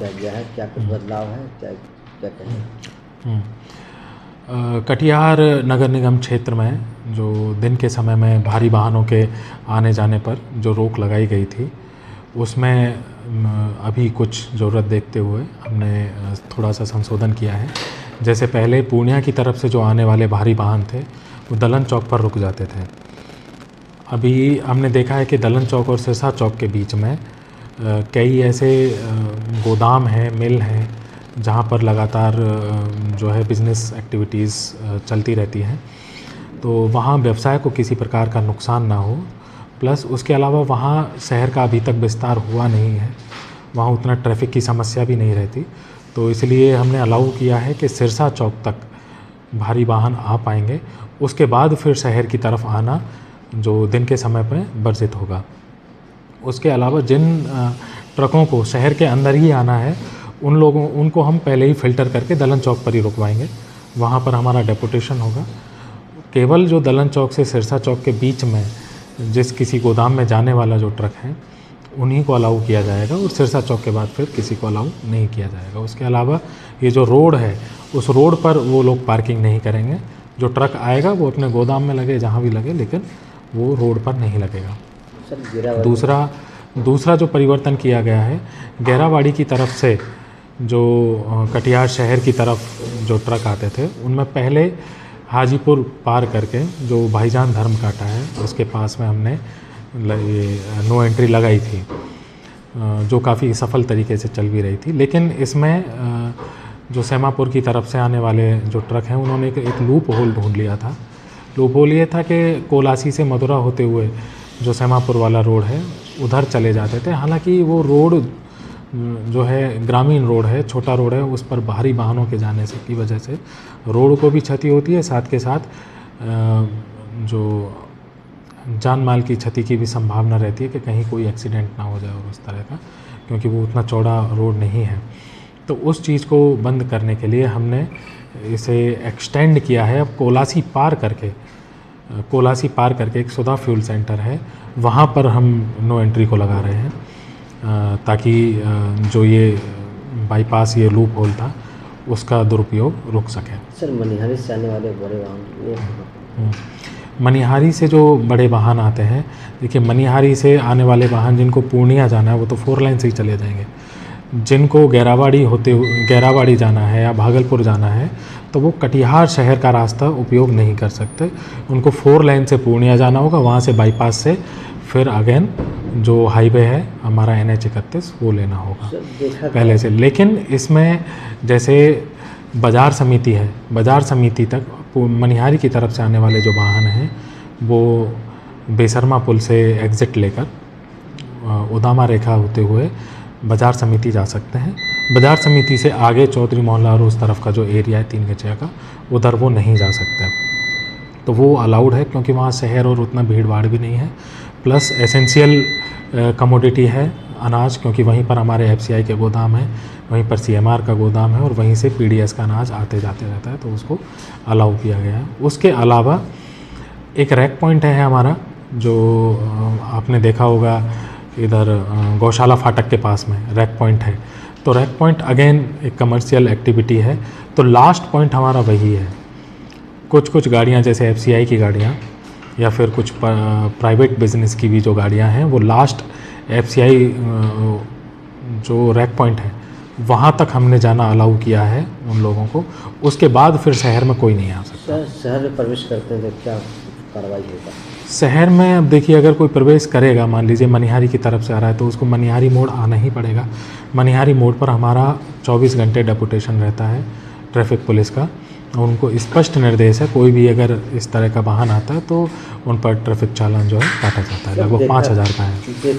रह गया है, क्या कुछ बदलाव है, क्या क्या कहें? कटिहार नगर निगम क्षेत्र में जो दिन के समय में भारी वाहनों के आने जाने पर जो रोक लगाई गई थी, उसमें अभी कुछ ज़रूरत देखते हुए हमने थोड़ा सा संशोधन किया है। जैसे पहले पूर्णिया की तरफ से जो आने वाले भारी वाहन थे वो दलन चौक पर रुक जाते थे। अभी हमने देखा है कि दलन चौक और सिरसा चौक के बीच में कई ऐसे गोदाम हैं, मिल हैं, जहाँ पर लगातार जो है बिज़नेस एक्टिविटीज़ चलती रहती हैं। तो वहाँ व्यवसाय को किसी प्रकार का नुकसान ना हो, प्लस उसके अलावा वहाँ शहर का अभी तक विस्तार हुआ नहीं है, वहाँ उतना ट्रैफिक की समस्या भी नहीं रहती। तो इसलिए हमने अलाउ किया है कि सिरसा चौक तक भारी वाहन आ पाएंगे, उसके बाद फिर शहर की तरफ आना जो दिन के समय पर वर्जित होगा। उसके अलावा जिन ट्रकों को शहर के अंदर ही आना है उनको हम पहले ही फ़िल्टर करके दलन चौक पर ही रुकवाएंगे, वहाँ पर हमारा डेपुटेशन होगा। केवल जो दलन चौक से सिरसा चौक के बीच में जिस किसी गोदाम में जाने वाला जो ट्रक है उन्हीं को अलाउ किया जाएगा, और सिरसा चौक के बाद फिर किसी को अलाउ नहीं किया जाएगा। उसके अलावा ये जो रोड है उस रोड पर वो लोग पार्किंग नहीं करेंगे। जो ट्रक आएगा वो अपने गोदाम में लगे, जहाँ भी लगे, लेकिन वो रोड पर नहीं लगेगा। दूसरा जो परिवर्तन किया गया है, गैरावाड़ी की तरफ से जो कटिहार शहर की तरफ जो ट्रक आते थे उनमें पहले हाजीपुर पार करके जो भाईजान धर्म कांटा है उसके पास में हमने ये नो एंट्री लगाई थी, जो काफ़ी सफल तरीके से चल भी रही थी। लेकिन इसमें जो सेमापुर की तरफ से आने वाले जो ट्रक हैं उन्होंने एक लूप होल ढूंढ लिया था। लूप होल ये था कि कोलासी से मथुरा होते हुए जो सेमापुर वाला रोड है उधर चले जाते थे। हालांकि वो रोड जो है ग्रामीण रोड है, छोटा रोड है, उस पर भारी वाहनों के जाने से की वजह से रोड को भी क्षति होती है, साथ के साथ जो जान माल की क्षति की भी संभावना रहती है कि कहीं कोई एक्सीडेंट ना हो जाए और उस तरह का, क्योंकि वो उतना चौड़ा रोड नहीं है। तो उस चीज़ को बंद करने के लिए हमने इसे एक्सटेंड किया है। अब कोलासी पार करके एक सुधा फ्यूल सेंटर है, वहाँ पर हम नो एंट्री को लगा रहे हैं, ताकि जो ये बाईपास ये लूप होल था उसका दुरुपयोग रुक सके। सर, मनिहारी से आने वाले बड़े वाहन, मनिहारी से जो बड़े वाहन आते हैं, देखिए मनिहारी से आने वाले वाहन जिनको पूर्णिया जाना है वो तो 4 लाइन से ही चले जाएंगे। जिनको गैरावाड़ी जाना है या भागलपुर जाना है तो वो कटिहार शहर का रास्ता उपयोग नहीं कर सकते, उनको 4 लाइन से पूर्णिया जाना होगा, वहाँ से बाईपास से फिर अगेन जो हाईवे है हमारा NH 31 वो लेना होगा पहले से। लेकिन इसमें जैसे बाज़ार समिति है, बाज़ार समिति तक मनिहारी की तरफ से आने वाले जो वाहन हैं वो बेसरमा पुल से एग्ज़िट लेकर उदामा रेखा होते हुए बाज़ार समिति जा सकते हैं। बाज़ार समिति से आगे चौधरी मोहल्ला और उस तरफ का जो एरिया है 3 गचिया का, उधर वो नहीं जा सकते। तो वो अलाउड है क्योंकि वहाँ शहर और उतना भीड़ भाड़ भी नहीं है, प्लस एसेंशियल कमोडिटी है अनाज, क्योंकि वहीं पर हमारे FCI के गोदाम हैं, वहीं पर CMR का गोदाम है और वहीं से PDS का अनाज आते जाते रहता है, तो उसको अलाउ किया गया है। उसके अलावा एक रैक पॉइंट है हमारा, जो आपने देखा होगा इधर गौशाला फाटक के पास में रैक पॉइंट है। तो रैक पॉइंट अगेन एक कमर्शियल एक्टिविटी है, तो लास्ट पॉइंट हमारा वही है। कुछ गाड़ियाँ जैसे FCI की गाड़ियाँ या फिर कुछ प्राइवेट बिजनेस की भी जो गाड़ियाँ हैं वो लास्ट FCI जो रैक पॉइंट है वहाँ तक हमने जाना अलाउ किया है उन लोगों को। उसके बाद फिर शहर में कोई नहीं आ सकता। शहर में प्रवेश करते हैं तो क्या कार्रवाई होगा? शहर में अब देखिए, अगर कोई प्रवेश करेगा, मान लीजिए मनिहारी की तरफ से आ रहा है, तो उसको मनिहारी मोड़ आना ही पड़ेगा। मनिहारी मोड़ पर हमारा 24 घंटे डेपुटेशन रहता है ट्रैफिक पुलिस का, उनको स्पष्ट निर्देश है कोई भी अगर इस तरह का वाहन आता है तो उन पर ट्रैफिक चालान जो है काटा जाता है। लगभग 5000 का है।